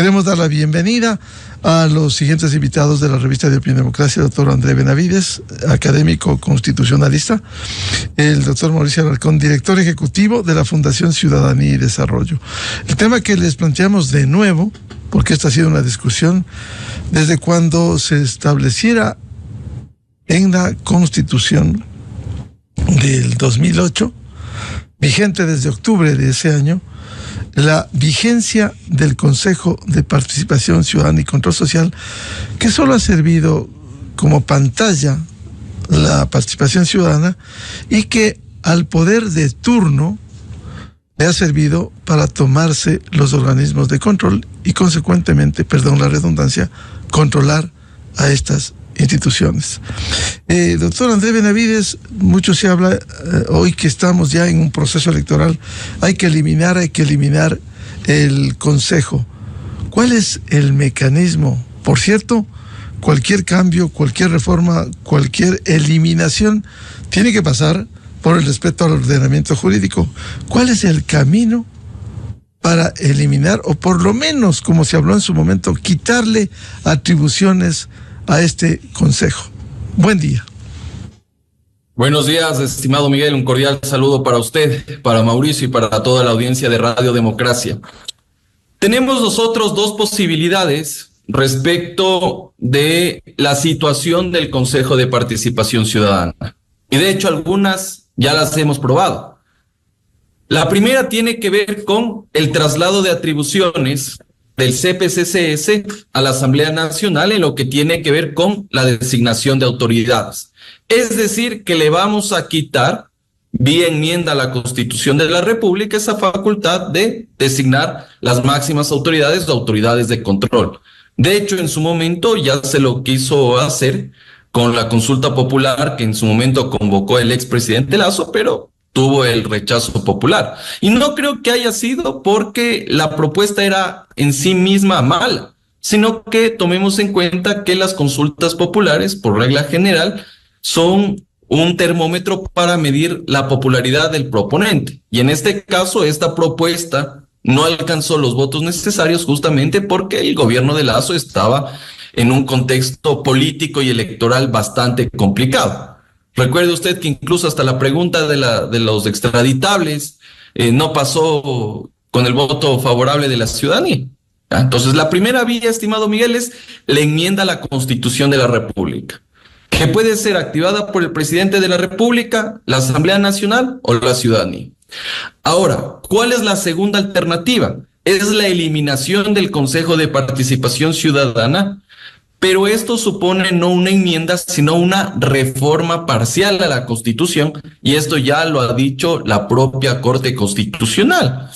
Queremos dar la bienvenida a los siguientes invitados de la revista de Opinión y Democracia: el doctor André Benavides, académico constitucionalista; el doctor Mauricio Alarcón, director ejecutivo de la Fundación Ciudadanía y Desarrollo. El tema que les planteamos de nuevo, porque esta ha sido una discusión desde cuando se estableciera en la Constitución del 2008, vigente desde octubre de ese año, la vigencia del Consejo de Participación Ciudadana y Control Social, que solo ha servido como pantalla la participación ciudadana y que al poder de turno le ha servido para tomarse los organismos de control y consecuentemente, perdón la redundancia, controlar a estas instituciones. Doctor André Benavides, mucho se habla hoy que estamos ya en un proceso electoral, hay que eliminar el Consejo. ¿Cuál es el mecanismo? Por cierto, cualquier cambio, cualquier reforma, cualquier eliminación tiene que pasar por el respeto al ordenamiento jurídico. ¿Cuál es el camino para eliminar, o por lo menos, como se habló en su momento, quitarle atribuciones a este Consejo? Buen día. Buenos días, estimado Miguel. Un cordial saludo para usted, para Mauricio y para toda la audiencia de Radio Democracia. Tenemos nosotros dos posibilidades respecto de la situación del Consejo de Participación Ciudadana. Y de hecho algunas ya las hemos probado. La primera tiene que ver con el traslado de atribuciones del CPCCS a la Asamblea Nacional en lo que tiene que ver con la designación de autoridades. Es decir, que le vamos a quitar, vía enmienda a la Constitución de la República, esa facultad de designar las máximas autoridades o autoridades de control. De hecho, en su momento ya se lo quiso hacer con la consulta popular que en su momento convocó el expresidente Lasso, pero tuvo el rechazo popular. Y no creo que haya sido porque la propuesta era en sí misma mala, sino que tomemos en cuenta que las consultas populares, por regla general, son un termómetro para medir la popularidad del proponente. Y en este caso, esta propuesta no alcanzó los votos necesarios justamente porque el gobierno de Lasso estaba en un contexto político y electoral bastante complicado. Recuerde usted que incluso hasta la pregunta de los extraditables no pasó con el voto favorable de la ciudadanía. Entonces, la primera vía, estimado Miguel, es la enmienda a la Constitución de la República, que puede ser activada por el presidente de la República, la Asamblea Nacional o la ciudadanía. Ahora, ¿cuál es la segunda alternativa? Es la eliminación del Consejo de Participación Ciudadana, pero esto supone no una enmienda, sino una reforma parcial a la Constitución, y esto ya lo ha dicho la propia Corte Constitucional.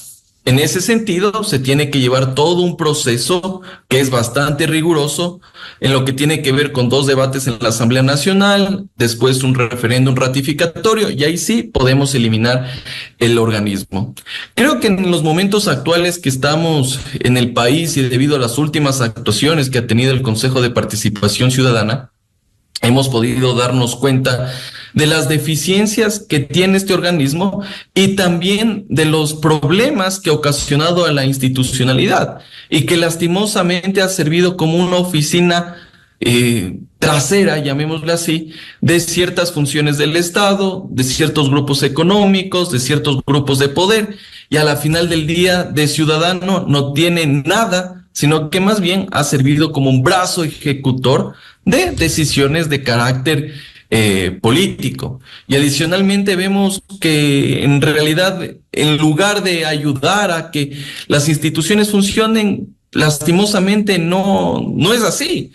En ese sentido, se tiene que llevar todo un proceso que es bastante riguroso en lo que tiene que ver con 2 debates en la Asamblea Nacional, después un referéndum ratificatorio, y ahí sí podemos eliminar el organismo. Creo que en los momentos actuales que estamos en el país y debido a las últimas actuaciones que ha tenido el Consejo de Participación Ciudadana, hemos podido darnos cuenta de las deficiencias que tiene este organismo y también de los problemas que ha ocasionado a la institucionalidad y que lastimosamente ha servido como una oficina trasera, llamémosle así, de ciertas funciones del Estado, de ciertos grupos económicos, de ciertos grupos de poder, y a la final del día de ciudadano no tiene nada, sino que más bien ha servido como un brazo ejecutor de decisiones de carácter político. Y adicionalmente vemos que en realidad, en lugar de ayudar a que las instituciones funcionen, lastimosamente no es así.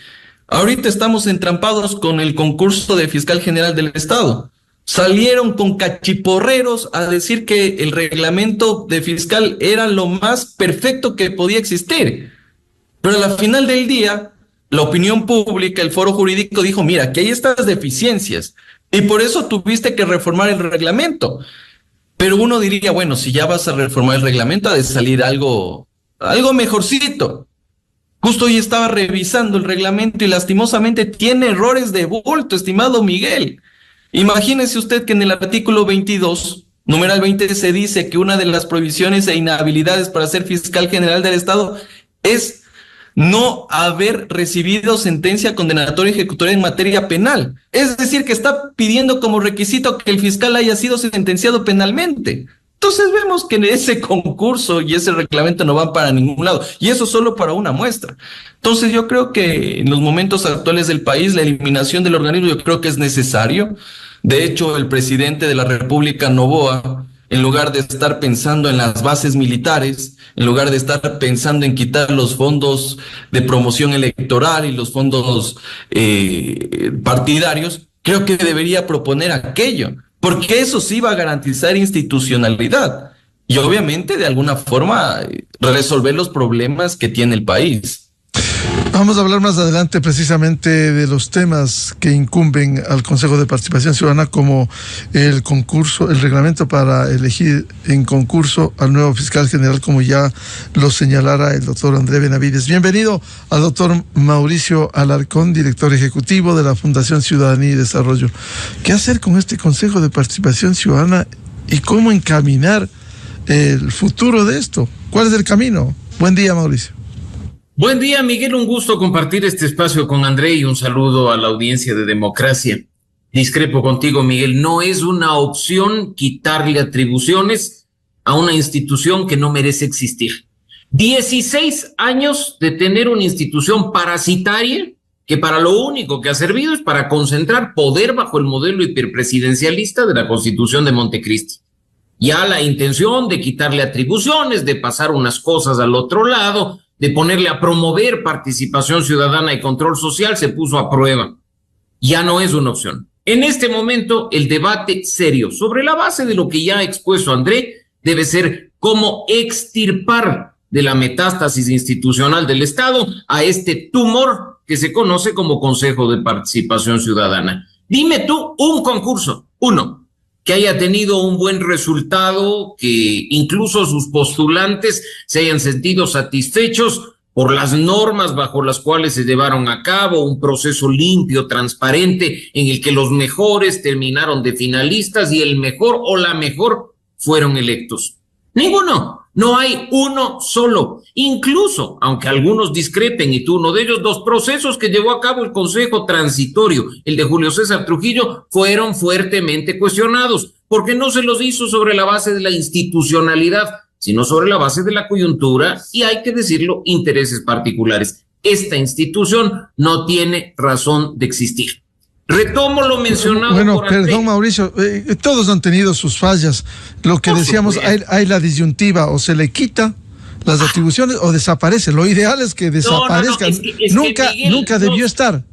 Ahorita estamos entrampados con el concurso de fiscal general del Estado. Salieron con cachiporreros a decir que el reglamento de fiscal era lo más perfecto que podía existir. Pero a la final del día, la opinión pública, el foro jurídico dijo, mira, que hay estas deficiencias y por eso tuviste que reformar el reglamento. Pero uno diría, bueno, si ya vas a reformar el reglamento, ha de salir algo mejorcito. Justo hoy estaba revisando el reglamento y lastimosamente tiene errores de bulto, estimado Miguel. Imagínese usted que en el artículo 22, numeral 20, se dice que una de las prohibiciones e inhabilidades para ser fiscal general del Estado es no haber recibido sentencia condenatoria ejecutoria en materia penal. Es decir, que está pidiendo como requisito que el fiscal haya sido sentenciado penalmente. Entonces vemos que ese concurso y ese reglamento no van para ningún lado, y eso solo para una muestra. Entonces yo creo que en los momentos actuales del país la eliminación del organismo yo creo que es necesario. De hecho, el presidente de la República, Noboa, en lugar de estar pensando en las bases militares, en lugar de estar pensando en quitar los fondos de promoción electoral y los fondos partidarios, creo que debería proponer aquello, porque eso sí va a garantizar institucionalidad y obviamente de alguna forma resolver los problemas que tiene el país. Vamos a hablar más adelante precisamente de los temas que incumben al Consejo de Participación Ciudadana, como el concurso, el reglamento para elegir en concurso al nuevo fiscal general, como ya lo señalara el doctor André Benavides. Bienvenido al doctor Mauricio Alarcón, director ejecutivo de la Fundación Ciudadanía y Desarrollo. ¿Qué hacer con este Consejo de Participación Ciudadana y cómo encaminar el futuro de esto? ¿Cuál es el camino? Buen día, Mauricio. Buen día, Miguel. Un gusto compartir este espacio con André y un saludo a la audiencia de Democracia. Discrepo contigo, Miguel. No es una opción quitarle atribuciones a una institución que no merece existir. 16 años de tener una institución parasitaria que para lo único que ha servido es para concentrar poder bajo el modelo hiperpresidencialista de la Constitución de Montecristi. Ya la intención de quitarle atribuciones, de pasar unas cosas al otro lado, de ponerle a promover participación ciudadana y control social se puso a prueba. Ya no es una opción. En este momento, el debate serio, sobre la base de lo que ya ha expuesto André, debe ser cómo extirpar de la metástasis institucional del Estado a este tumor que se conoce como Consejo de Participación Ciudadana. Dime tú un concurso, uno, que haya tenido un buen resultado, que incluso sus postulantes se hayan sentido satisfechos por las normas bajo las cuales se llevaron a cabo, un proceso limpio, transparente, en el que los mejores terminaron de finalistas y el mejor o la mejor fueron electos. Ninguno. No hay uno solo. Incluso, aunque algunos discrepen, y tú uno de ellos, los procesos que llevó a cabo el Consejo Transitorio, el de Julio César Trujillo, fueron fuertemente cuestionados, porque no se los hizo sobre la base de la institucionalidad, sino sobre la base de la coyuntura y, hay que decirlo, intereses particulares. Esta institución no tiene razón de existir. Retomo lo mencionado. Bueno, perdón, Mauricio, todos han tenido sus fallas. Lo que decíamos, hay la disyuntiva, o se le quita las atribuciones o desaparece. Lo ideal es que desaparezca. Nunca debió estar.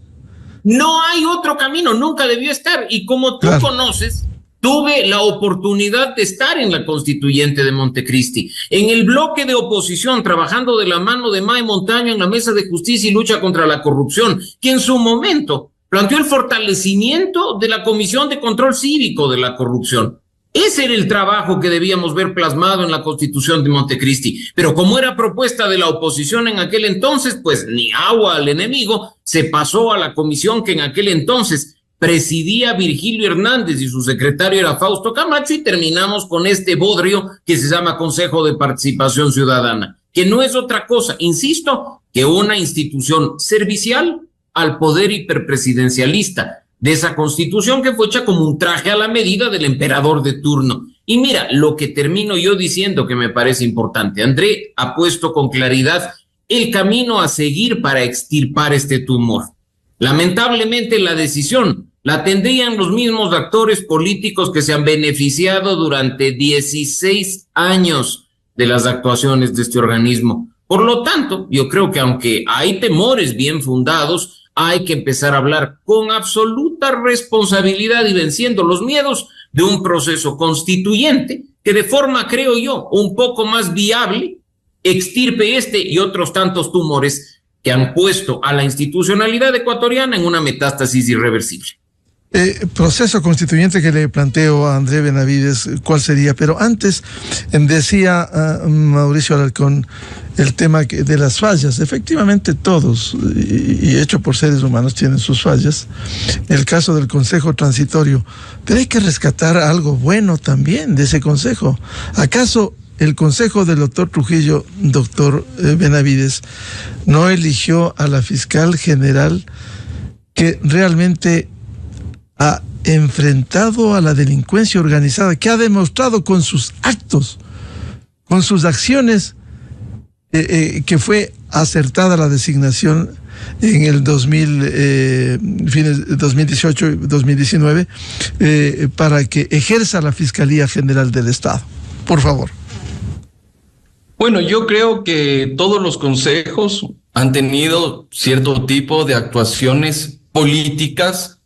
No hay otro camino, nunca debió estar. Y como tú conoces, tuve la oportunidad de estar en la Constituyente de Montecristi, en el bloque de oposición, trabajando de la mano de Mae Montaño en la Mesa de Justicia y Lucha contra la Corrupción, que en su momento planteó el fortalecimiento de la Comisión de Control Cívico de la Corrupción. Ese era el trabajo que debíamos ver plasmado en la Constitución de Montecristi. Pero como era propuesta de la oposición en aquel entonces, pues ni agua al enemigo, se pasó a la comisión que en aquel entonces presidía Virgilio Hernández y su secretario era Fausto Camacho, y terminamos con este bodrio que se llama Consejo de Participación Ciudadana, que no es otra cosa, insisto, que una institución servicial al poder hiperpresidencialista de esa constitución que fue hecha como un traje a la medida del emperador de turno. Y mira, lo que termino yo diciendo que me parece importante, André ha puesto con claridad el camino a seguir para extirpar este tumor. Lamentablemente la decisión la tendrían los mismos actores políticos que se han beneficiado durante 16 años de las actuaciones de este organismo. Por lo tanto, yo creo que aunque hay temores bien fundados, hay que empezar a hablar con absoluta responsabilidad y venciendo los miedos de un proceso constituyente que de forma, creo yo, un poco más viable, extirpe este y otros tantos tumores que han puesto a la institucionalidad ecuatoriana en una metástasis irreversible. Proceso constituyente que le planteo a André Benavides, ¿cuál sería? Pero antes decía Mauricio Alarcón el tema de las fallas. Efectivamente todos, y hecho por seres humanos, tienen sus fallas. El caso del Consejo Transitorio, pero hay que rescatar algo bueno también de ese Consejo. ¿Acaso el consejo del doctor Trujillo, doctor Benavides, no eligió a la fiscal general que realmente ha enfrentado a la delincuencia organizada, que ha demostrado con sus actos, con sus acciones, que fue acertada la designación en el 2018 y 2019 para que ejerza la Fiscalía General del Estado? Por favor. Bueno, yo creo que todos los consejos han tenido cierto tipo de actuaciones políticas,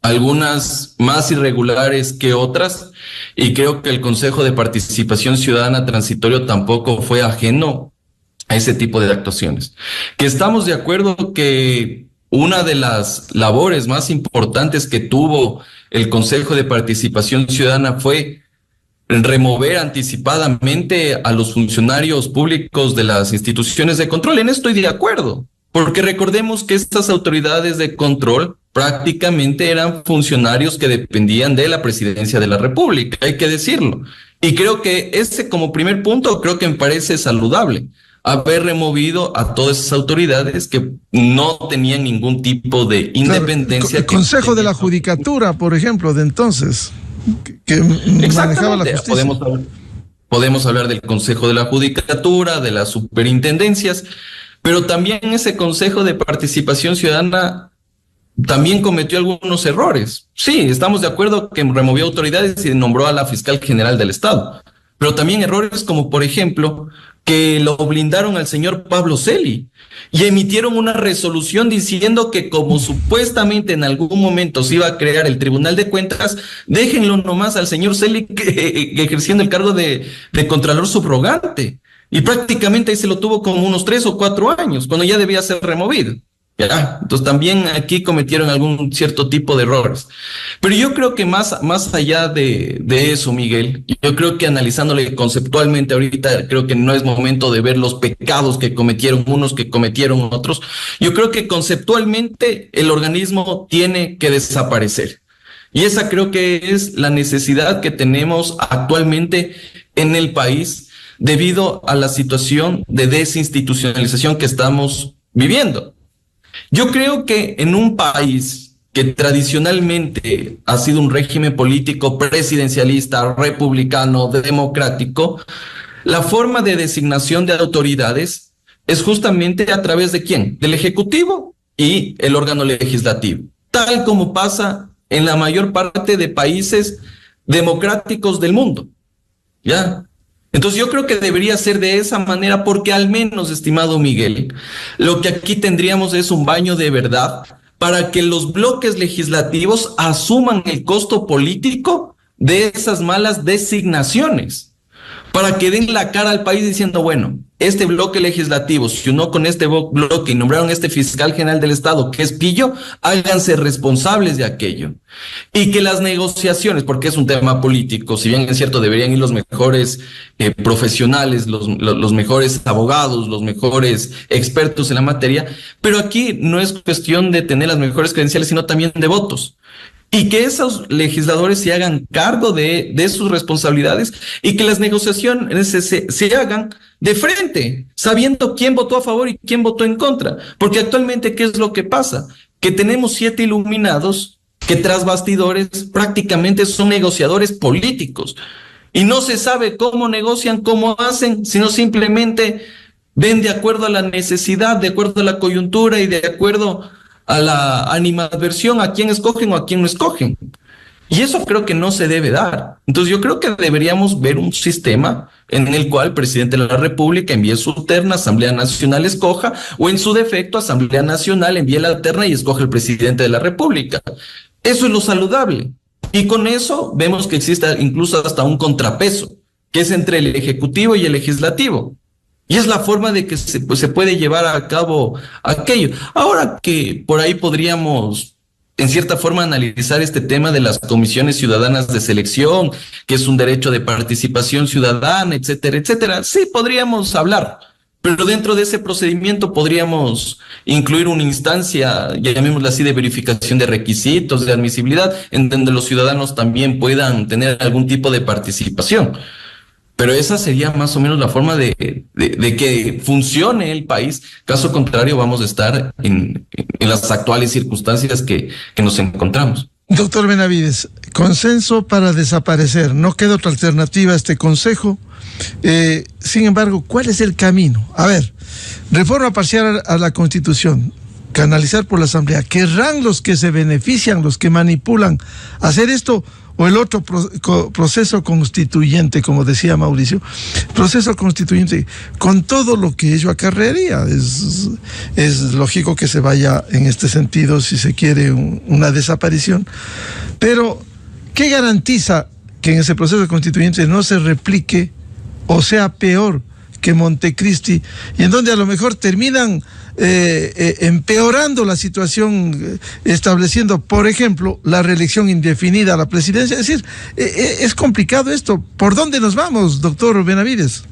algunas más irregulares que otras, y creo que el Consejo de Participación Ciudadana Transitorio tampoco fue ajeno a ese tipo de actuaciones. Que estamos de acuerdo que una de las labores más importantes que tuvo el Consejo de Participación Ciudadana fue remover anticipadamente a los funcionarios públicos de las instituciones de control. En esto estoy de acuerdo, porque recordemos que estas autoridades de control prácticamente eran funcionarios que dependían de la Presidencia de la República, hay que decirlo. Y creo que ese, como primer punto, creo que me parece saludable, haber removido a todas esas autoridades que no tenían ningún tipo de independencia. El Consejo de la Judicatura, por ejemplo, de entonces, que manejaba la justicia. Podemos hablar del Consejo de la Judicatura, de las superintendencias, pero también ese Consejo de Participación Ciudadana también cometió algunos errores. Sí, estamos de acuerdo que removió autoridades y nombró a la fiscal general del Estado, pero también errores como, por ejemplo, que lo blindaron al señor Pablo Celi y emitieron una resolución diciendo que como supuestamente en algún momento se iba a crear el Tribunal de Cuentas, déjenlo nomás al señor Celi ejerciendo el cargo de Contralor Subrogante. Y prácticamente ahí se lo tuvo como unos 3 o 4 años, cuando ya debía ser removido. Ya, entonces también aquí cometieron algún cierto tipo de errores. Pero yo creo que más allá de eso, Miguel, yo creo que analizándole conceptualmente ahorita, creo que no es momento de ver los pecados que cometieron unos, que cometieron otros. Yo creo que conceptualmente el organismo tiene que desaparecer. Y esa creo que es la necesidad que tenemos actualmente en el país debido a la situación de desinstitucionalización que estamos viviendo. Yo creo que en un país que tradicionalmente ha sido un régimen político presidencialista, republicano, democrático, la forma de designación de autoridades es justamente a través de ¿quién? Del Ejecutivo y el órgano legislativo, tal como pasa en la mayor parte de países democráticos del mundo, ¿ya? Entonces yo creo que debería ser de esa manera porque al menos, estimado Miguel, lo que aquí tendríamos es un baño de verdad para que los bloques legislativos asuman el costo político de esas malas designaciones, para que den la cara al país diciendo, bueno, este bloque legislativo se unió con este bloque y nombraron a este fiscal general del Estado, que es pillo, háganse responsables de aquello. Y que las negociaciones, porque es un tema político, si bien es cierto, deberían ir los mejores profesionales, los mejores abogados, los mejores expertos en la materia, pero aquí no es cuestión de tener las mejores credenciales, sino también de votos. Y que esos legisladores se hagan cargo de sus responsabilidades y que las negociaciones se hagan de frente, sabiendo quién votó a favor y quién votó en contra. Porque actualmente, ¿qué es lo que pasa? Que tenemos 7 iluminados que tras bastidores prácticamente son negociadores políticos. Y no se sabe cómo negocian, cómo hacen, sino simplemente ven de acuerdo a la necesidad, de acuerdo a la coyuntura y de acuerdo a la animadversión a quién escogen o a quién no escogen. Y eso creo que no se debe dar. Entonces yo creo que deberíamos ver un sistema en el cual el presidente de la República envíe su terna, Asamblea Nacional escoja, o en su defecto Asamblea Nacional envíe la terna y escoge el presidente de la República. Eso es lo saludable. Y con eso vemos que existe incluso hasta un contrapeso, que es entre el Ejecutivo y el Legislativo. Y es la forma de que se puede llevar a cabo aquello. Ahora que por ahí podríamos, en cierta forma, analizar este tema de las comisiones ciudadanas de selección, que es un derecho de participación ciudadana, etcétera, etcétera. Sí, podríamos hablar, pero dentro de ese procedimiento podríamos incluir una instancia, llamémosla así, de verificación de requisitos, de admisibilidad, en donde los ciudadanos también puedan tener algún tipo de participación. pero esa sería más o menos la forma de que funcione el país. Caso contrario, vamos a estar en las actuales circunstancias que nos encontramos. Doctor Benavides, consenso para desaparecer. No queda otra alternativa a este consejo. Sin embargo, ¿cuál es el camino? A ver, reforma parcial a la Constitución, canalizar por la Asamblea. ¿Querrán los que se benefician, los que manipulan, hacer esto? O el otro proceso constituyente, como decía Mauricio, proceso constituyente, con todo lo que ello acarrearía. Es lógico que se vaya en este sentido si se quiere una desaparición. Pero, ¿qué garantiza que en ese proceso constituyente no se replique o sea peor que Montecristi, y en donde a lo mejor terminan empeorando la situación, estableciendo, por ejemplo, la reelección indefinida a la presidencia? Es decir, es complicado esto. ¿Por dónde nos vamos, doctor Benavides?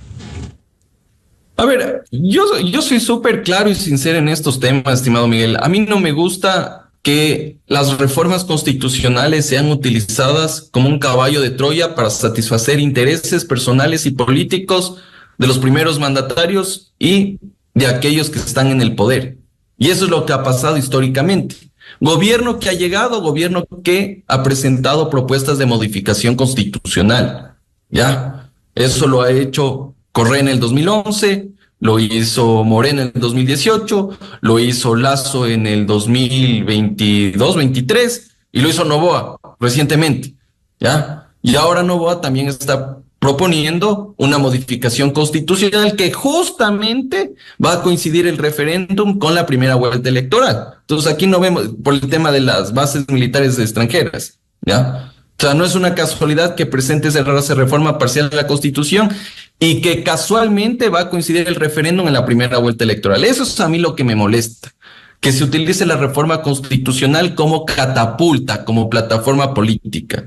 A ver, yo soy súper claro y sincero en estos temas, estimado Miguel. A mí no me gusta que las reformas constitucionales sean utilizadas como un caballo de Troya para satisfacer intereses personales y políticos de los primeros mandatarios y de aquellos que están en el poder. Y eso es lo que ha pasado históricamente. Gobierno que ha llegado, gobierno que ha presentado propuestas de modificación constitucional. Ya, eso lo ha hecho Correa en el 2011, lo hizo Morena en el 2018, lo hizo Lasso en el 2022-23 y lo hizo Noboa recientemente. Ya, y ahora Noboa también está proponiendo una modificación constitucional que justamente va a coincidir el referéndum con la primera vuelta electoral. Entonces aquí no vemos por el tema de las bases militares extranjeras, ¿ya? O sea, no es una casualidad que presente esa reforma parcial de la Constitución y que casualmente va a coincidir el referéndum en la primera vuelta electoral. Eso es a mí lo que me molesta, que se utilice la reforma constitucional como catapulta, como plataforma política.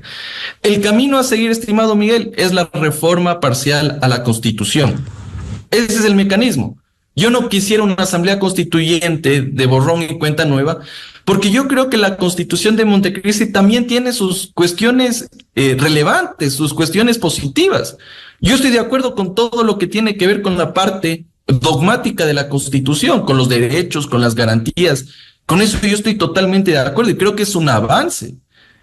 El camino a seguir, estimado Miguel, es la reforma parcial a la Constitución. Ese es el mecanismo. Yo no quisiera una asamblea constituyente de borrón y cuenta nueva, porque yo creo que la Constitución de Montecristi también tiene sus cuestiones relevantes, sus cuestiones positivas. Yo estoy de acuerdo con todo lo que tiene que ver con la parte dogmática de la Constitución, con los derechos, con las garantías. Con eso yo estoy totalmente de acuerdo y creo que es un avance.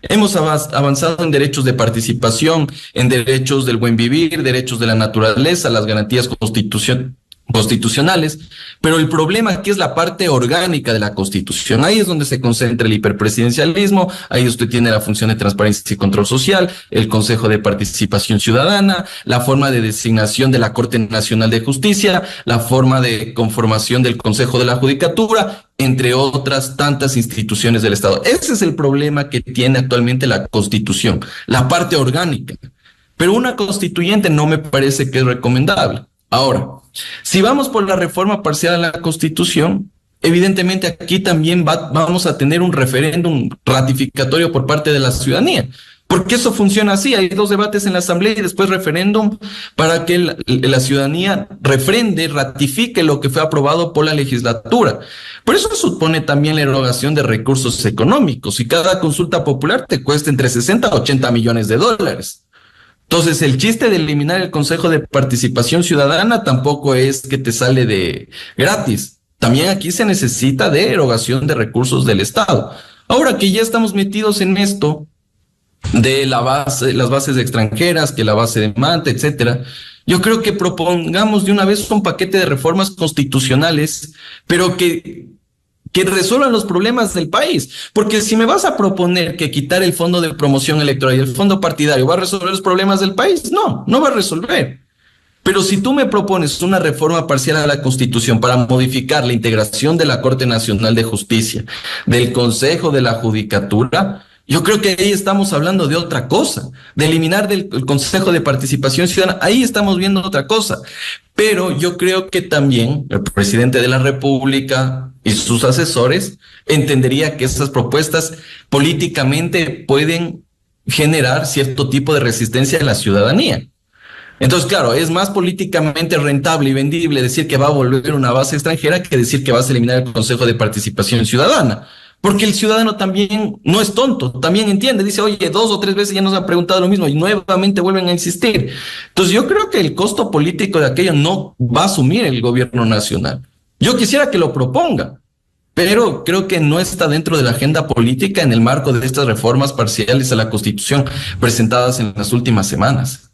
Hemos avanzado en derechos de participación, en derechos del buen vivir, derechos de la naturaleza, las garantías constitucionales, pero el problema aquí es la parte orgánica de la Constitución. Ahí es donde se concentra el hiperpresidencialismo, ahí usted tiene la función de transparencia y control social, el Consejo de Participación Ciudadana, la forma de designación de la Corte Nacional de Justicia, la forma de conformación del Consejo de la Judicatura, entre otras tantas instituciones del Estado. Ese es el problema que tiene actualmente la Constitución, la parte orgánica. Pero una constituyente no me parece que es recomendable. Ahora, si vamos por la reforma parcial a la Constitución, evidentemente aquí también vamos a tener un referéndum ratificatorio por parte de la ciudadanía, porque eso funciona así, hay dos debates en la Asamblea y después referéndum para que la ciudadanía refrende, ratifique lo que fue aprobado por la legislatura. Por eso supone también la erogación de recursos económicos y cada consulta popular te cuesta entre 60 a 80 millones de dólares. Entonces, el chiste de eliminar el Consejo de Participación Ciudadana tampoco es que te sale de gratis. También aquí se necesita de erogación de recursos del Estado. Ahora que ya estamos metidos en esto de las bases extranjeras, que la base de Manta, etcétera, yo creo que propongamos de una vez un paquete de reformas constitucionales, pero que resuelvan los problemas del país. Porque si me vas a proponer que quitar el fondo de promoción electoral y el fondo partidario va a resolver los problemas del país, no va a resolver. Pero si tú me propones una reforma parcial a la Constitución para modificar la integración de la Corte Nacional de Justicia, del Consejo de la Judicatura, yo creo que ahí estamos hablando de otra cosa, de eliminar el Consejo de Participación Ciudadana, ahí estamos viendo otra cosa. Pero yo creo que también el presidente de la República y sus asesores entendería que esas propuestas políticamente pueden generar cierto tipo de resistencia en la ciudadanía. Entonces, claro, es más políticamente rentable y vendible decir que va a volver una base extranjera que decir que vas a eliminar el Consejo de Participación Ciudadana. Porque el ciudadano también no es tonto, también entiende, dice, oye, 2 o 3 veces ya nos han preguntado lo mismo y nuevamente vuelven a insistir. Entonces yo creo que el costo político de aquello no va a asumir el gobierno nacional. Yo quisiera que lo proponga, pero creo que no está dentro de la agenda política en el marco de estas reformas parciales a la Constitución presentadas en las últimas semanas.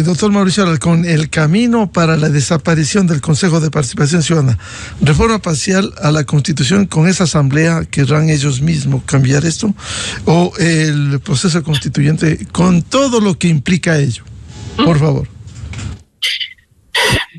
Doctor Mauricio Alarcón, el camino para la desaparición del Consejo de Participación Ciudadana, reforma parcial a la Constitución, con esa asamblea, ¿querrán ellos mismos cambiar esto? ¿O el proceso constituyente con todo lo que implica ello? Por favor.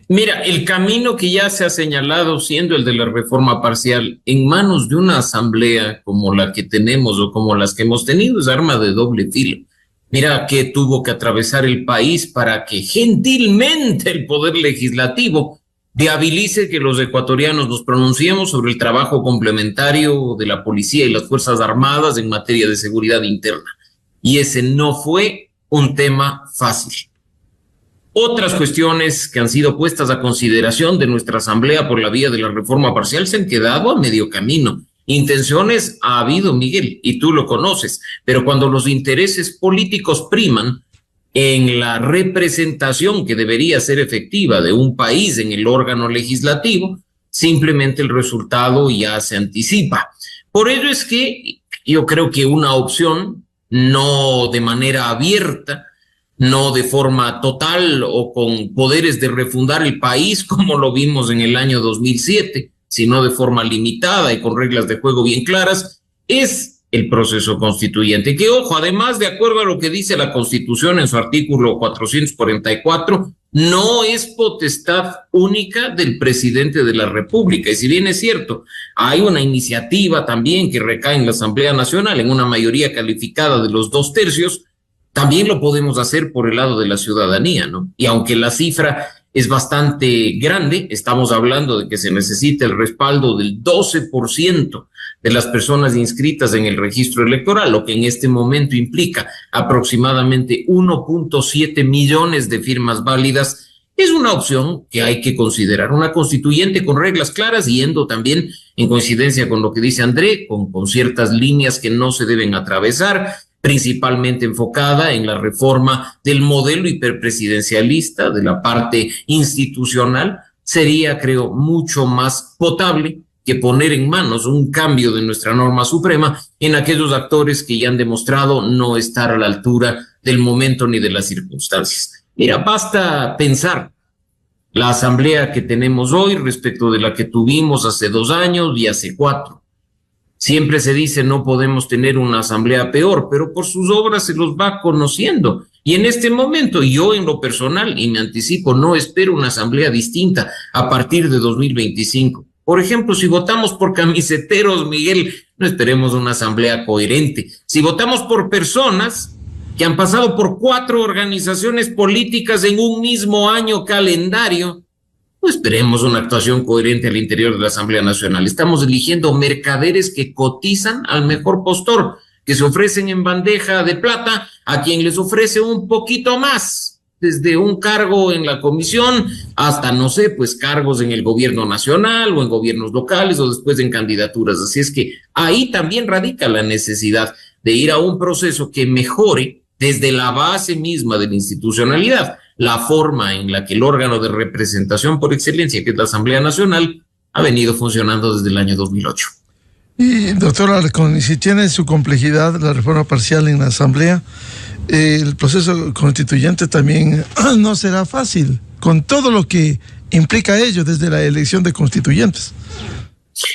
Mira, el camino que ya se ha señalado, siendo el de la reforma parcial, en manos de una asamblea como la que tenemos o como las que hemos tenido, es arma de doble filo. Mira que tuvo que atravesar el país para que gentilmente el Poder Legislativo viabilice que los ecuatorianos nos pronunciemos sobre el trabajo complementario de la policía y las Fuerzas Armadas en materia de seguridad interna. Y ese no fue un tema fácil. Otras cuestiones que han sido puestas a consideración de nuestra asamblea por la vía de la reforma parcial se han quedado a medio camino. Intenciones ha habido, Miguel, y tú lo conoces, pero cuando los intereses políticos priman en la representación que debería ser efectiva de un país en el órgano legislativo, simplemente el resultado ya se anticipa. Por ello es que yo creo que una opción, no de manera abierta, no de forma total o con poderes de refundar el país como lo vimos en el año 2007, sino de forma limitada y con reglas de juego bien claras, es el proceso constituyente, que, ojo, además, de acuerdo a lo que dice la Constitución en su artículo 444, no es potestad única del presidente de la República. Y si bien es cierto, hay una iniciativa también que recae en la Asamblea Nacional en una mayoría calificada de los 2/3, también lo podemos hacer por el lado de la ciudadanía, ¿no? Y aunque la cifra es bastante grande, estamos hablando de que se necesita el respaldo del 12% de las personas inscritas en el registro electoral, lo que en este momento implica aproximadamente 1.7 millones de firmas válidas. Es una opción que hay que considerar, una constituyente con reglas claras, yendo también en coincidencia con lo que dice André, con ciertas líneas que no se deben atravesar, principalmente enfocada en la reforma del modelo hiperpresidencialista, de la parte institucional. Sería, creo, mucho más potable que poner en manos un cambio de nuestra norma suprema en aquellos actores que ya han demostrado no estar a la altura del momento ni de las circunstancias. Mira, basta pensar la asamblea que tenemos hoy respecto de la que tuvimos hace 2 años y hace 4. Siempre se dice no podemos tener una asamblea peor, pero por sus obras se los va conociendo. Y en este momento, yo en lo personal, y me anticipo, no espero una asamblea distinta a partir de 2025. Por ejemplo, si votamos por camiseteros, Miguel, no esperemos una asamblea coherente. Si votamos por personas que han pasado por 4 organizaciones políticas en un mismo año calendario, no esperemos una actuación coherente al interior de la Asamblea Nacional. Estamos eligiendo mercaderes que cotizan al mejor postor, que se ofrecen en bandeja de plata a quien les ofrece un poquito más, desde un cargo en la comisión hasta, no sé, pues cargos en el gobierno nacional o en gobiernos locales o después en candidaturas. Así es que ahí también radica la necesidad de ir a un proceso que mejore desde la base misma de la institucionalidad la forma en la que el órgano de representación por excelencia, que es la Asamblea Nacional, ha venido funcionando desde el año 2008. Y, doctor Alarcón, si tiene su complejidad la reforma parcial en la Asamblea, el proceso constituyente también no será fácil, con todo lo que implica ello desde la elección de constituyentes.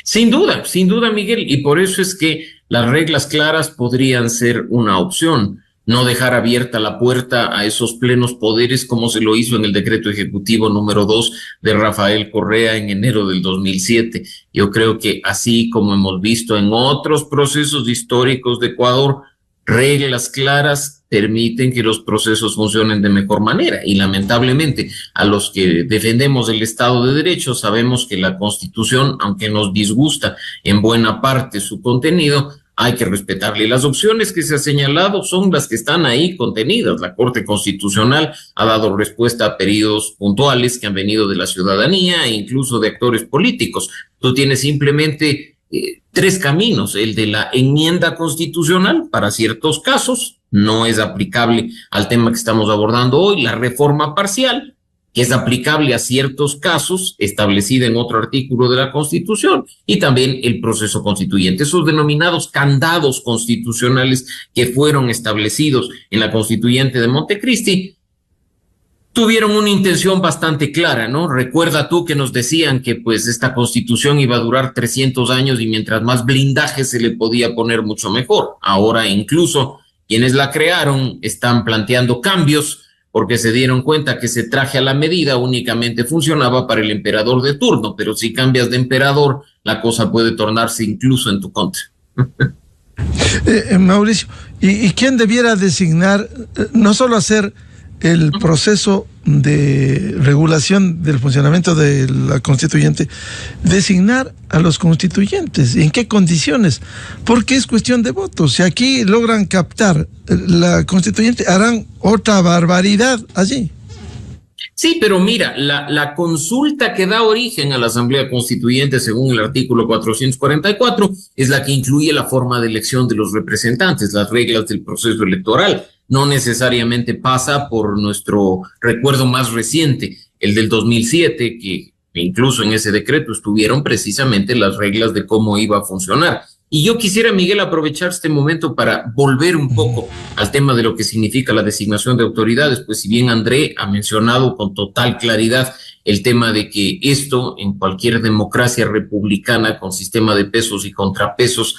Sin duda, Miguel, y por eso es que las reglas claras podrían ser una opción. No dejar abierta la puerta a esos plenos poderes como se lo hizo en el decreto ejecutivo número 2 de Rafael Correa en enero del 2007. Yo creo que así como hemos visto en otros procesos históricos de Ecuador, reglas claras permiten que los procesos funcionen de mejor manera. Y lamentablemente, a los que defendemos el Estado de Derecho, sabemos que la Constitución, aunque nos disgusta en buena parte su contenido, hay que respetarle. Las opciones que se ha señalado son las que están ahí contenidas. La Corte Constitucional ha dado respuesta a pedidos puntuales que han venido de la ciudadanía e incluso de actores políticos. Tú tienes simplemente tres caminos: el de la enmienda constitucional para ciertos casos, no es aplicable al tema que estamos abordando hoy; la reforma parcial, que es aplicable a ciertos casos, establecida en otro artículo de la Constitución; y también el proceso constituyente. Esos denominados candados constitucionales que fueron establecidos en la Constituyente de Montecristi tuvieron una intención bastante clara, ¿no? Recuerda tú que nos decían que pues esta Constitución iba a durar 300 años y mientras más blindaje se le podía poner, mucho mejor. Ahora incluso quienes la crearon están planteando cambios porque se dieron cuenta que ese traje a la medida únicamente funcionaba para el emperador de turno, pero si cambias de emperador, la cosa puede tornarse incluso en tu contra. Mauricio, ¿y quién debiera designar, no solo hacer el proceso de regulación del funcionamiento de la constituyente, designar a los constituyentes? ¿En qué condiciones? Porque es cuestión de votos. Si aquí logran captar la constituyente, harán otra barbaridad allí. Sí, pero mira, la consulta que da origen a la Asamblea Constituyente, según el artículo 444, es la que incluye la forma de elección de los representantes, las reglas del proceso electoral. No necesariamente pasa por nuestro recuerdo más reciente, el del 2007, que incluso en ese decreto estuvieron precisamente las reglas de cómo iba a funcionar. Y yo quisiera, Miguel, aprovechar este momento para volver un poco al tema de lo que significa la designación de autoridades, pues si bien André ha mencionado con total claridad el tema de que esto en cualquier democracia republicana con sistema de pesos y contrapesos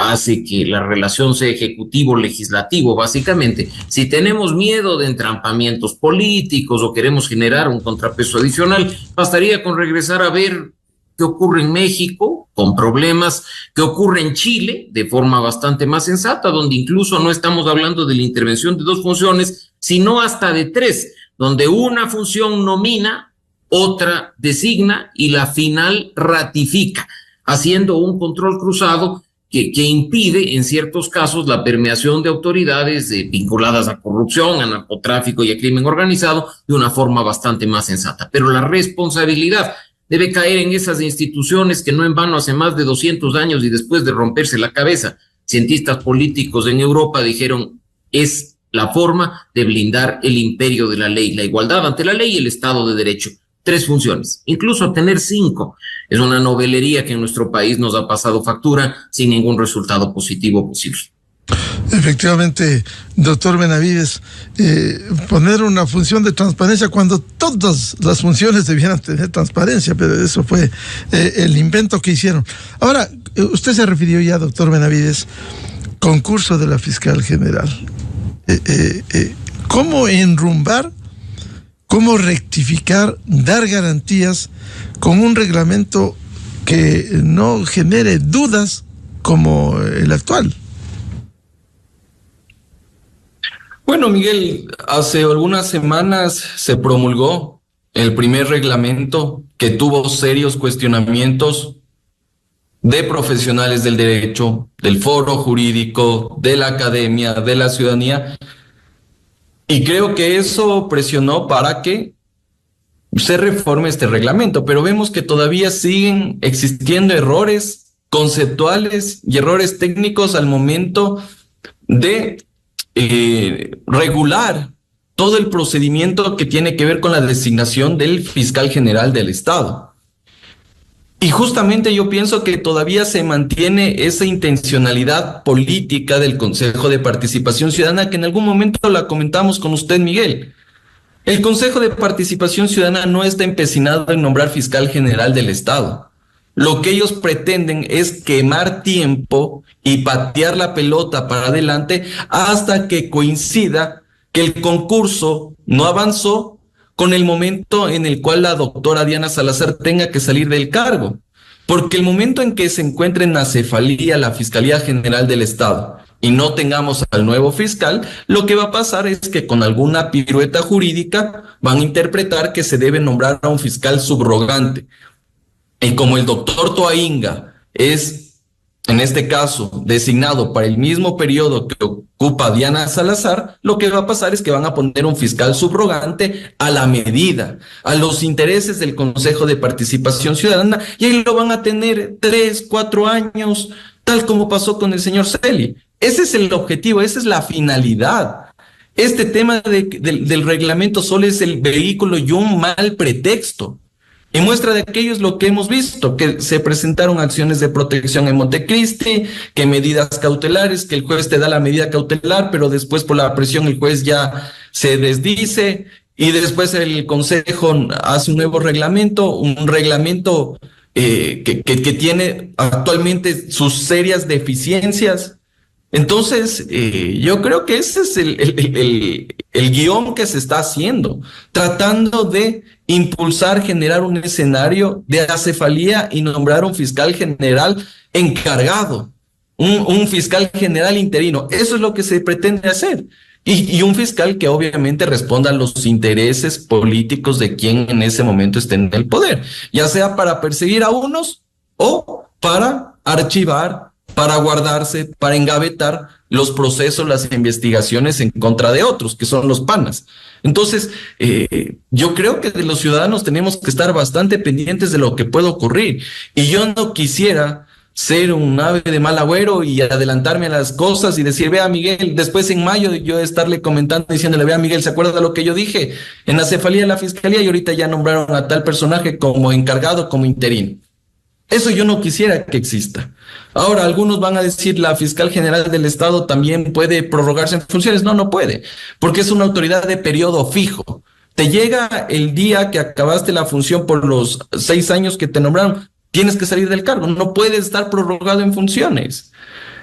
hace que la relación sea ejecutivo-legislativo, básicamente. Si tenemos miedo de entrampamientos políticos o queremos generar un contrapeso adicional, bastaría con regresar a ver qué ocurre en México con problemas, qué ocurre en Chile de forma bastante más sensata, donde incluso no estamos hablando de la intervención de dos funciones, sino hasta de tres, donde una función nomina, otra designa y la final ratifica, haciendo un control cruzado que impide en ciertos casos la permeación de autoridades vinculadas a corrupción, a narcotráfico y a crimen organizado de una forma bastante más sensata. Pero la responsabilidad debe caer en esas instituciones que no en vano hace más de 200 años y después de romperse la cabeza, cientistas políticos en Europa dijeron: es la forma de blindar el imperio de la ley, la igualdad ante la ley y el Estado de Derecho. Tres funciones, incluso tener 5, es una novelería que en nuestro país nos ha pasado factura sin ningún resultado positivo posible. Efectivamente, doctor Benavides, poner una función de transparencia cuando todas las funciones debieran tener transparencia, pero eso fue el invento que hicieron. Ahora, usted se refirió ya, doctor Benavides, concurso de la fiscal general. ¿Cómo enrumbar, cómo rectificar, dar garantías con un reglamento que no genere dudas como el actual? Bueno, Miguel, hace algunas semanas se promulgó el primer reglamento que tuvo serios cuestionamientos de profesionales del derecho, del foro jurídico, de la academia, de la ciudadanía, y creo que eso presionó para que se reforme este reglamento, pero vemos que todavía siguen existiendo errores conceptuales y errores técnicos al momento de regular todo el procedimiento que tiene que ver con la designación del fiscal general del Estado. Y justamente yo pienso que todavía se mantiene esa intencionalidad política del Consejo de Participación Ciudadana, que en algún momento la comentamos con usted, Miguel. El Consejo de Participación Ciudadana no está empecinado en nombrar fiscal general del Estado. Lo que ellos pretenden es quemar tiempo y patear la pelota para adelante hasta que coincida que el concurso no avanzó con el momento en el cual la doctora Diana Salazar tenga que salir del cargo. Porque el momento en que se encuentre en acefalía la Fiscalía General del Estado y no tengamos al nuevo fiscal, lo que va a pasar es que con alguna pirueta jurídica van a interpretar que se debe nombrar a un fiscal subrogante. Y como el doctor Toainga es en este caso designado para el mismo periodo que ocupa Diana Salazar, lo que va a pasar es que van a poner un fiscal subrogante a la medida, a los intereses del Consejo de Participación Ciudadana, y ahí lo van a tener 3, 4 años, tal como pasó con el señor Celi. Ese es el objetivo, esa es la finalidad. Este tema del reglamento solo es el vehículo y un mal pretexto. Y muestra de aquello es lo que hemos visto, que se presentaron acciones de protección en Montecristi, que medidas cautelares, que el juez te da la medida cautelar, pero después por la presión el juez ya se desdice, y después el Consejo hace un nuevo reglamento, que tiene actualmente sus serias deficiencias. Entonces, yo creo que ese es el guión que se está haciendo, tratando de impulsar, generar un escenario de acefalía y nombrar un fiscal general encargado, un fiscal general interino. Eso es lo que se pretende hacer. Y un fiscal que obviamente responda a los intereses políticos de quien en ese momento esté en el poder, ya sea para perseguir a unos o para archivar, para guardarse, para engavetar los procesos, las investigaciones en contra de otros, que son los panas. Entonces, yo creo que de los ciudadanos tenemos que estar bastante pendientes de lo que puede ocurrir. Y yo no quisiera ser un ave de mal agüero y adelantarme a las cosas y decir, vea Miguel, después en mayo yo estarle comentando, diciéndole, vea Miguel, ¿se acuerda de lo que yo dije en la cefalía de la fiscalía? Y ahorita ya nombraron a tal personaje como encargado, como interino. Eso yo no quisiera que exista. Ahora, algunos van a decir, la fiscal general del Estado también puede prorrogarse en funciones. No, no puede, porque es una autoridad de periodo fijo. Te llega el día que acabaste la función por los 6 años que te nombraron, tienes que salir del cargo, no puedes estar prorrogado en funciones.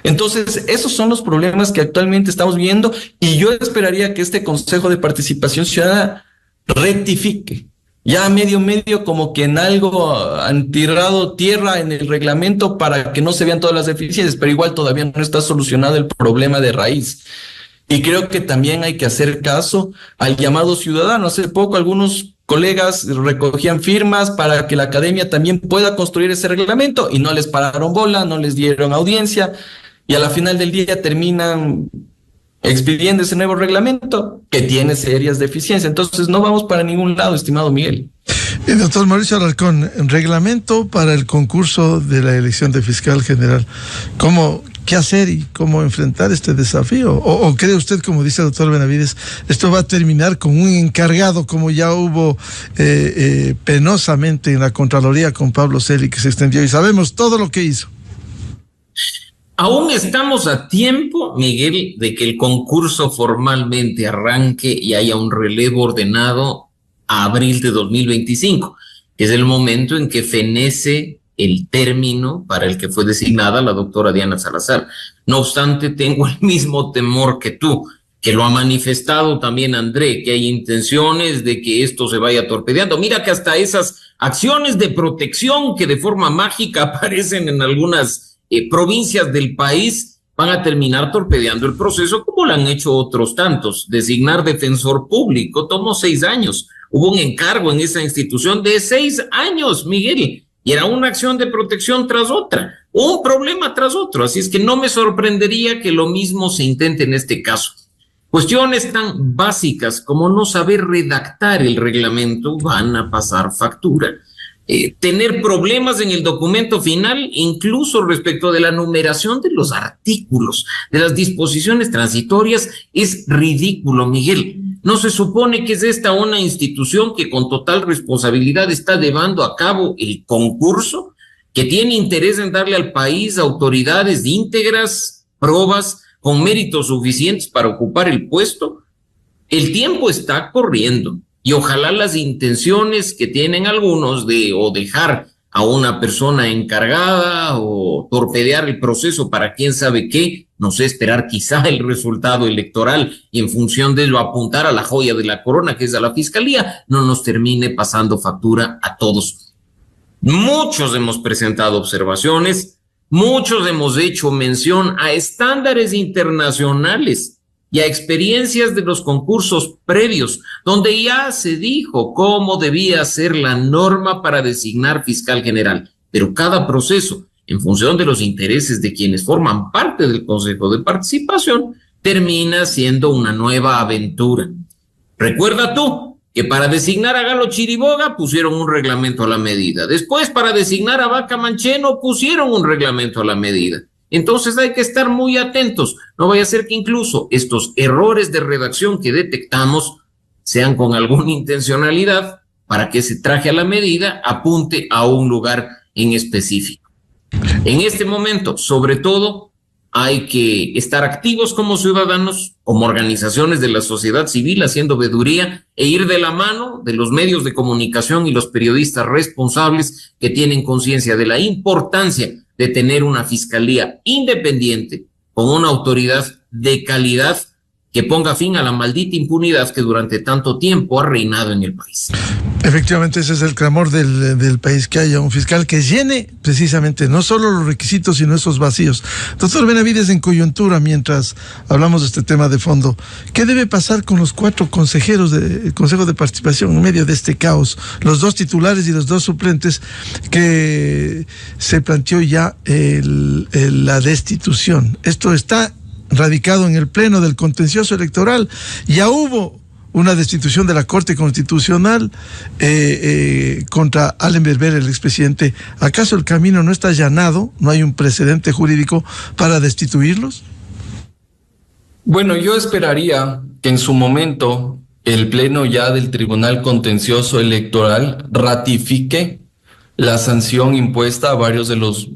Entonces, esos son los problemas que actualmente estamos viendo, y yo esperaría que este Consejo de Participación Ciudadana rectifique. Ya medio como que en algo han tirado tierra en el reglamento para que no se vean todas las deficiencias, pero igual todavía no está solucionado el problema de raíz. Y creo que también hay que hacer caso al llamado ciudadano. Hace poco algunos colegas recogían firmas para que la academia también pueda construir ese reglamento y no les pararon bola, no les dieron audiencia, y a la final del día terminan expidiendo ese nuevo reglamento que tiene serias deficiencias. Entonces no vamos para ningún lado, estimado Miguel. Doctor Mauricio Alarcón, reglamento para el concurso de la elección de fiscal general. ¿Qué hacer y cómo enfrentar este desafío? ¿O cree usted, como dice el doctor Benavides, esto va a terminar con un encargado, como ya hubo penosamente en la Contraloría con Pablo Celi, que se extendió y sabemos todo lo que hizo? Aún estamos a tiempo, Miguel, de que el concurso formalmente arranque y haya un relevo ordenado a abril de 2025, que es el momento en que fenece el término para el que fue designada la doctora Diana Salazar. No obstante, tengo el mismo temor que tú, que lo ha manifestado también André, que hay intenciones de que esto se vaya torpedeando. Mira que hasta esas acciones de protección que de forma mágica aparecen en algunas provincias del país van a terminar torpedeando el proceso, como lo han hecho otros tantos. Designar defensor público tomó 6 años. Hubo un encargo en esa institución de 6 años, Miguel, y era una acción de protección tras otra, un problema tras otro. Así es que no me sorprendería que lo mismo se intente en este caso. Cuestiones tan básicas como no saber redactar el reglamento van a pasar factura. Tener problemas en el documento final, incluso respecto de la numeración de los artículos, de las disposiciones transitorias, es ridículo, Miguel. ¿No se supone que es esta una institución que con total responsabilidad está llevando a cabo el concurso, que tiene interés en darle al país autoridades íntegras, probas, con méritos suficientes para ocupar el puesto? El tiempo está corriendo. Y ojalá las intenciones que tienen algunos de o dejar a una persona encargada o torpedear el proceso para quién sabe qué, no sé, esperar quizá el resultado electoral y en función de ello apuntar a la joya de la corona, que es a la fiscalía, no nos termine pasando factura a todos. Muchos hemos presentado observaciones, muchos hemos hecho mención a estándares internacionales y a experiencias de los concursos previos, donde ya se dijo cómo debía ser la norma para designar fiscal general. Pero cada proceso en función de los intereses de quienes forman parte del Consejo de Participación, termina siendo una nueva aventura. Recuerda tú que para designar a Galo Chiriboga pusieron un reglamento a la medida. Después, para designar a Vaca Mancheno, pusieron un reglamento a la medida. Entonces hay que estar muy atentos. No vaya a ser que incluso estos errores de redacción que detectamos sean con alguna intencionalidad para que ese traje a la medida apunte a un lugar en específico. En este momento, sobre todo, hay que estar activos como ciudadanos, como organizaciones de la sociedad civil, haciendo veeduría e ir de la mano de los medios de comunicación y los periodistas responsables que tienen conciencia de la importancia de tener una fiscalía independiente con una autoridad de calidad que ponga fin a la maldita impunidad que durante tanto tiempo ha reinado en el país. Efectivamente, ese es el clamor del país, que haya un fiscal que llene precisamente no solo los requisitos, sino esos vacíos. Doctor Benavides, en coyuntura, mientras hablamos de este tema de fondo, ¿qué debe pasar con los 4 consejeros del Consejo de Participación en medio de este caos? Los 2 titulares y los 2 suplentes, que se planteó ya la destitución. Esto está radicado en el Pleno del Contencioso Electoral. Ya hubo una destitución de la Corte Constitucional contra Allen Berbera, el expresidente. ¿Acaso el camino no está allanado? ¿No hay un precedente jurídico para destituirlos? Bueno, yo esperaría que en su momento el Pleno ya del Tribunal Contencioso Electoral ratifique la sanción impuesta a varios de los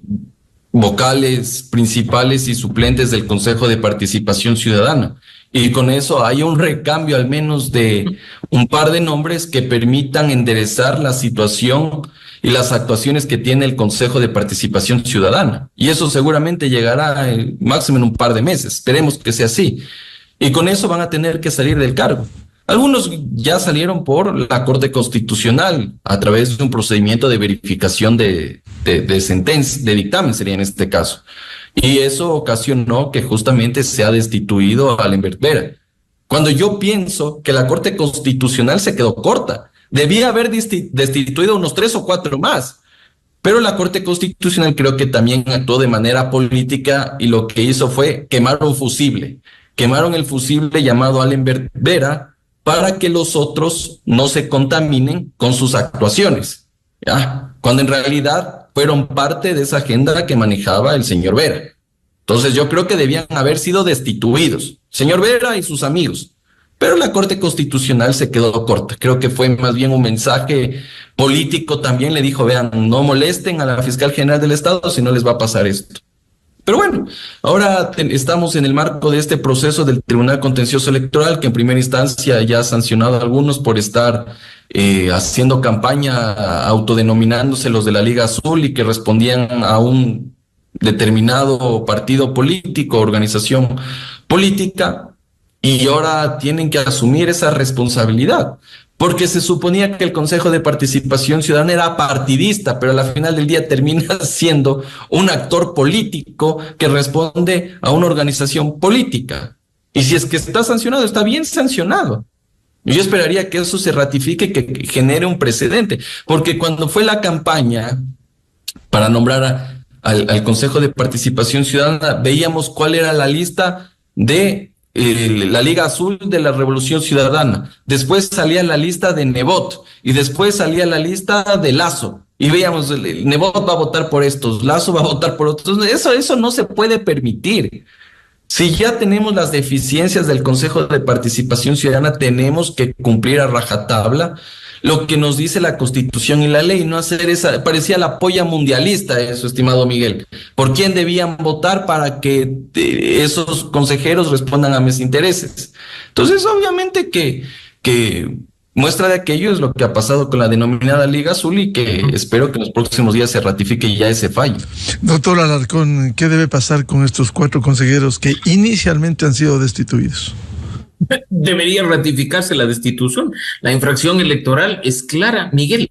vocales principales y suplentes del Consejo de Participación Ciudadana. Y con eso hay un recambio al menos de un par de nombres que permitan enderezar la situación y las actuaciones que tiene el Consejo de Participación Ciudadana. Y eso seguramente llegará máximo en un par de meses. Esperemos que sea así. Y con eso van a tener que salir del cargo. Algunos ya salieron por la Corte Constitucional a través de un procedimiento de verificación de sentencia, de dictamen sería en este caso. Y eso ocasionó que justamente se ha destituido a Allen Berbera. Cuando yo pienso que la Corte Constitucional se quedó corta, debía haber destituido unos 3 o 4 más. Pero la Corte Constitucional creo que también actuó de manera política y lo que hizo fue quemar un fusible. Quemaron el fusible llamado Allen Berbera para que los otros no se contaminen con sus actuaciones, ¿ya? Cuando en realidad fueron parte de esa agenda que manejaba el señor Vera. Entonces yo creo que debían haber sido destituidos, señor Vera y sus amigos, pero la Corte Constitucional se quedó corta. Creo que fue más bien un mensaje político también, le dijo, vean, no molesten a la Fiscal General del Estado si no les va a pasar esto. Pero bueno, ahora estamos en el marco de este proceso del Tribunal Contencioso Electoral, que en primera instancia ya ha sancionado a algunos por estar haciendo campaña autodenominándose los de la Liga Azul y que respondían a un determinado partido político, organización política, y ahora tienen que asumir esa responsabilidad. Porque se suponía que el Consejo de Participación Ciudadana era partidista, pero al final del día termina siendo un actor político que responde a una organización política. Y si es que está sancionado, está bien sancionado. Yo esperaría que eso se ratifique, que genere un precedente, porque cuando fue la campaña para nombrar al Consejo de Participación Ciudadana, veíamos cuál era la lista de la Liga Azul de la Revolución Ciudadana, después salía la lista de Nebot y después salía la lista de Lazo y veíamos, Nebot va a votar por estos, Lazo va a votar por otros. Eso no se puede permitir. Si ya tenemos las deficiencias del Consejo de Participación Ciudadana, tenemos que cumplir a rajatabla lo que nos dice la Constitución y la ley, no hacer esa, parecía la polla mundialista eso, estimado Miguel. ¿Por quién debían votar para que esos consejeros respondan a mis intereses? Entonces, obviamente que muestra de aquello es lo que ha pasado con la denominada Liga Azul y que espero que en los próximos días se ratifique ya ese fallo. Doctor Alarcón, ¿qué debe pasar con estos 4 consejeros que inicialmente han sido destituidos? Debería ratificarse la destitución. La infracción electoral es clara, Miguel,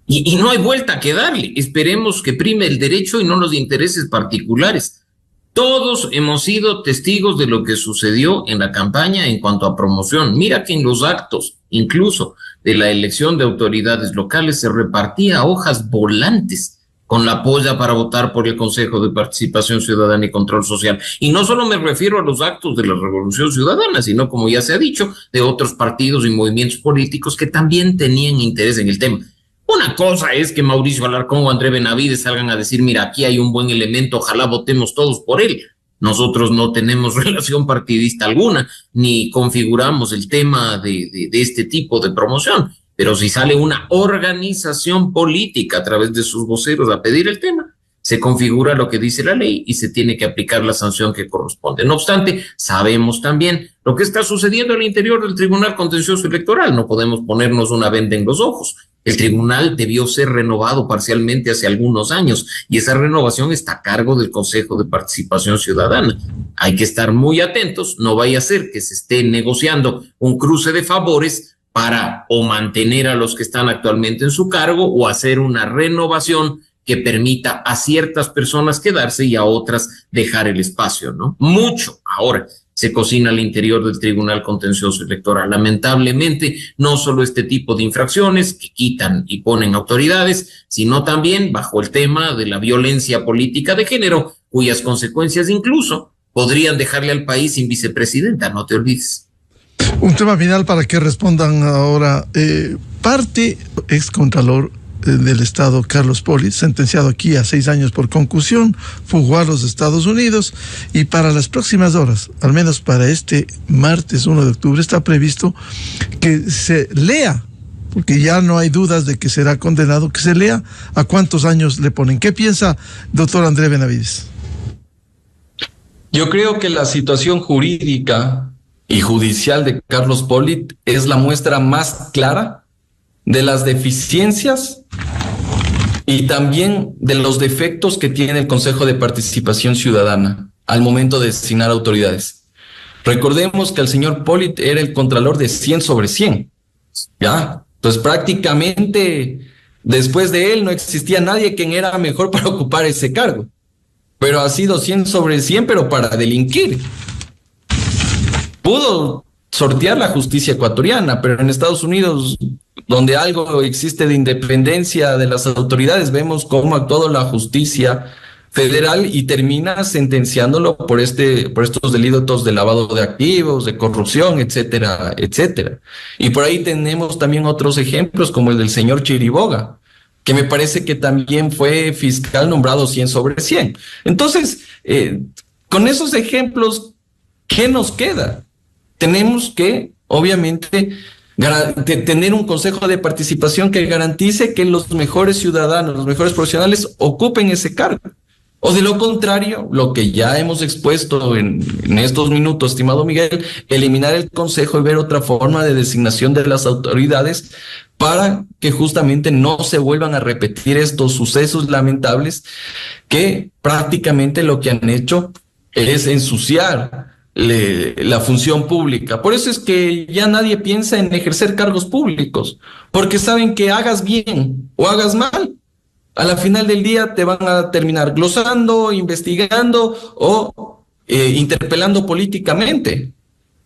y no hay vuelta que darle. Esperemos que prime el derecho y no los intereses particulares. Todos hemos sido testigos de lo que sucedió en la campaña en cuanto a promoción. Mira que en los actos, incluso de la elección de autoridades locales, se repartía hojas volantes con la polla para votar por el Consejo de Participación Ciudadana y Control Social. Y no solo me refiero a los actos de la Revolución Ciudadana, sino, como ya se ha dicho, de otros partidos y movimientos políticos que también tenían interés en el tema. Una cosa es que Mauricio Alarcón o André Benavides salgan a decir, mira, aquí hay un buen elemento, ojalá votemos todos por él. Nosotros no tenemos relación partidista alguna, ni configuramos el tema de este tipo de promoción. Pero si sale una organización política a través de sus voceros a pedir el tema, se configura lo que dice la ley y se tiene que aplicar la sanción que corresponde. No obstante, sabemos también lo que está sucediendo al interior del Tribunal Contencioso Electoral. No podemos ponernos una venda en los ojos. El tribunal debió ser renovado parcialmente hace algunos años y esa renovación está a cargo del Consejo de Participación Ciudadana. Hay que estar muy atentos, no vaya a ser que se esté negociando un cruce de favores para o mantener a los que están actualmente en su cargo o hacer una renovación que permita a ciertas personas quedarse y a otras dejar el espacio, ¿no? Mucho ahora se cocina al interior del Tribunal Contencioso Electoral. Lamentablemente, no solo este tipo de infracciones que quitan y ponen autoridades, sino también bajo el tema de la violencia política de género, cuyas consecuencias incluso podrían dejarle al país sin vicepresidenta, no te olvides. Un tema final para que respondan ahora. Parte excontralor del Estado, Carlos Poli, sentenciado aquí a 6 años por concusión, fugó a los Estados Unidos y para las próximas horas, al menos para este martes 1 de octubre, está previsto que se lea, porque ya no hay dudas de que será condenado, que se lea a cuántos años le ponen. ¿Qué piensa, doctor André Benavides? Yo creo que la situación jurídica y judicial de Carlos Poli es la muestra más clara de las deficiencias y también de los defectos que tiene el Consejo de Participación Ciudadana al momento de designar autoridades. Recordemos que el señor Poli era el contralor de 100 sobre 100, ¿ya? Entonces prácticamente después de él no existía nadie quien era mejor para ocupar ese cargo, pero ha sido 100 sobre 100, pero para delinquir. Pudo sortear la justicia ecuatoriana, pero en Estados Unidos, donde algo existe de independencia de las autoridades, vemos cómo ha actuado la justicia federal y termina sentenciándolo por estos delitos de lavado de activos, de corrupción, etcétera, etcétera. Y por ahí tenemos también otros ejemplos como el del señor Chiriboga, que me parece que también fue fiscal nombrado 100 sobre 100. Entonces, con esos ejemplos, ¿qué nos queda? Tenemos que, obviamente, tener un consejo de participación que garantice que los mejores ciudadanos, los mejores profesionales ocupen ese cargo. O de lo contrario, lo que ya hemos expuesto en estos minutos, estimado Miguel, eliminar el consejo y ver otra forma de designación de las autoridades para que justamente no se vuelvan a repetir estos sucesos lamentables que prácticamente lo que han hecho es ensuciar la función pública. Por eso es que ya nadie piensa en ejercer cargos públicos, porque saben que hagas bien o hagas mal, a la final del día te van a terminar glosando, investigando o interpelando políticamente.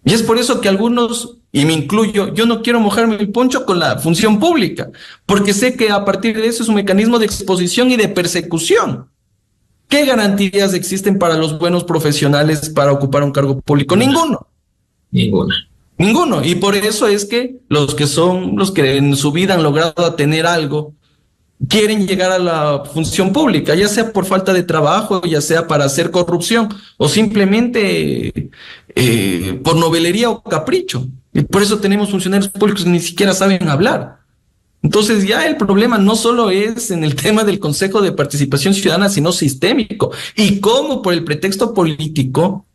Y es por eso que algunos, y me incluyo, yo no quiero mojarme el poncho con la función pública, porque sé que a partir de eso es un mecanismo de exposición y de persecución. ¿Qué garantías existen para los buenos profesionales para ocupar un cargo público? Ninguno. Ninguno. Y por eso es que los que en su vida han logrado tener algo, quieren llegar a la función pública, ya sea por falta de trabajo, ya sea para hacer corrupción o simplemente por novelería o capricho. Y por eso tenemos funcionarios públicos que ni siquiera saben hablar. Entonces ya el problema no solo es en el tema del Consejo de Participación Ciudadana, sino sistémico. Y cómo por el pretexto político,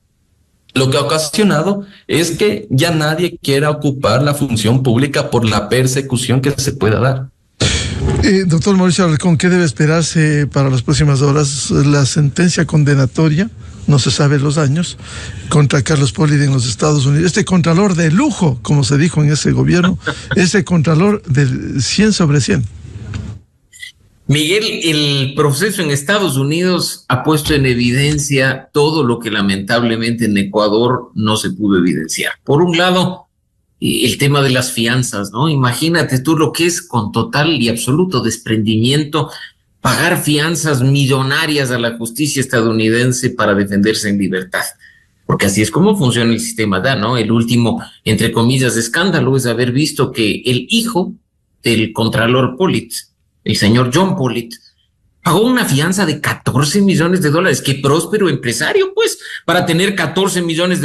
lo que ha ocasionado es que ya nadie quiera ocupar la función pública por la persecución que se pueda dar. Doctor Mauricio Alarcón, ¿qué debe esperarse para las próximas horas? La sentencia condenatoria, no se sabe los años, contra Carlos Poli en los Estados Unidos. Este contralor de lujo, como se dijo en ese gobierno, ese contralor del 100 sobre 100. Miguel, el proceso en Estados Unidos ha puesto en evidencia todo lo que lamentablemente en Ecuador no se pudo evidenciar. Por un lado, el tema de las fianzas, ¿no? Imagínate tú lo que es con total y absoluto desprendimiento pagar fianzas millonarias a la justicia estadounidense para defenderse en libertad. Porque así es como funciona el sistema, ¿no? El último, entre comillas, escándalo es haber visto que el hijo del contralor Pollitt, el señor John Pollitt, pagó una fianza de $14 millones. Qué próspero empresario, pues, para tener $14 millones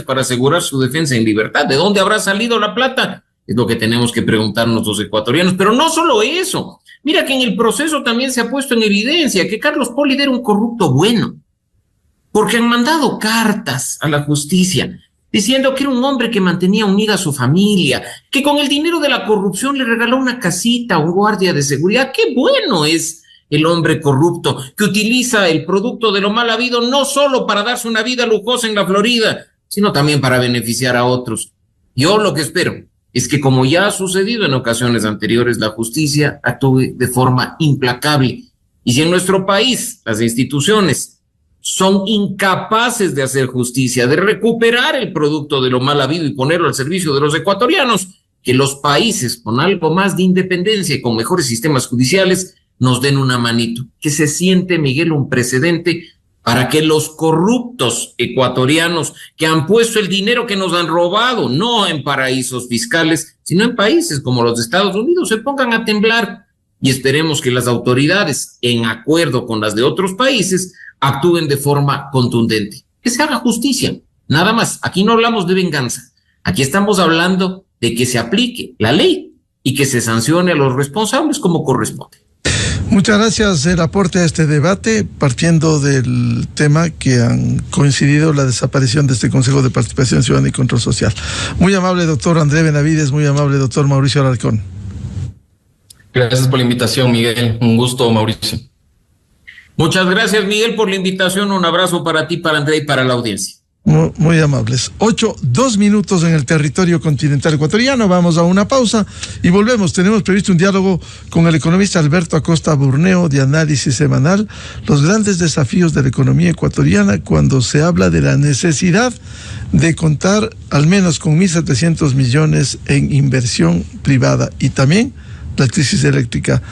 para asegurar su defensa en libertad. ¿De dónde habrá salido la plata? Es lo que tenemos que preguntarnos los ecuatorianos. Pero no solo eso. Mira que en el proceso también se ha puesto en evidencia que Carlos Pollitt era un corrupto bueno, porque han mandado cartas a la justicia diciendo que era un hombre que mantenía unida a su familia, que con el dinero de la corrupción le regaló una casita a un guardia de seguridad. ¡Qué bueno es el hombre corrupto, que utiliza el producto de lo mal habido no solo para darse una vida lujosa en la Florida, sino también para beneficiar a otros! Yo lo que espero es que, como ya ha sucedido en ocasiones anteriores, la justicia actúe de forma implacable. Y si en nuestro país las instituciones son incapaces de hacer justicia, de recuperar el producto de lo mal habido y ponerlo al servicio de los ecuatorianos, que los países con algo más de independencia y con mejores sistemas judiciales nos den una manito. Que se siente, Miguel, un precedente para que los corruptos ecuatorianos que han puesto el dinero que nos han robado, no en paraísos fiscales, sino en países como los de Estados Unidos, se pongan a temblar. Y esperemos que las autoridades, en acuerdo con las de otros países, actúen de forma contundente. Que se haga justicia, nada más. Aquí no hablamos de venganza. Aquí estamos hablando de que se aplique la ley y que se sancione a los responsables como corresponde. Muchas gracias el aporte a este debate, partiendo del tema que han coincidido la desaparición de este Consejo de Participación Ciudadana y Control Social. Muy amable doctor André Benavides, muy amable doctor Mauricio Alarcón. Gracias por la invitación, Miguel. Un gusto, Mauricio. Muchas gracias, Miguel, por la invitación. Un abrazo para ti, para André y para la audiencia. Muy amables. 2 minutos en el territorio continental ecuatoriano. Vamos a una pausa y volvemos. Tenemos previsto un diálogo con el economista Alberto Acosta Burneo, de Análisis Semanal, los grandes desafíos de la economía ecuatoriana cuando se habla de la necesidad de contar al menos con 1.700 millones en inversión privada, y también la crisis eléctrica,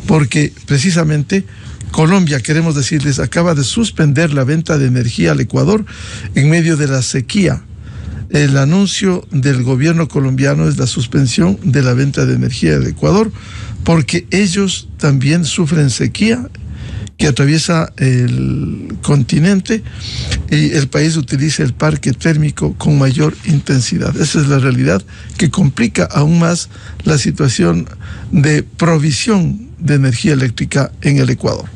porque precisamente Colombia, queremos decirles, acaba de suspender la venta de energía al Ecuador en medio de la sequía. El anuncio del gobierno colombiano es la suspensión de la venta de energía al Ecuador, porque ellos también sufren sequía que atraviesa el continente y el país utiliza el parque térmico con mayor intensidad. Esa es la realidad que complica aún más la situación de provisión de energía eléctrica en el Ecuador.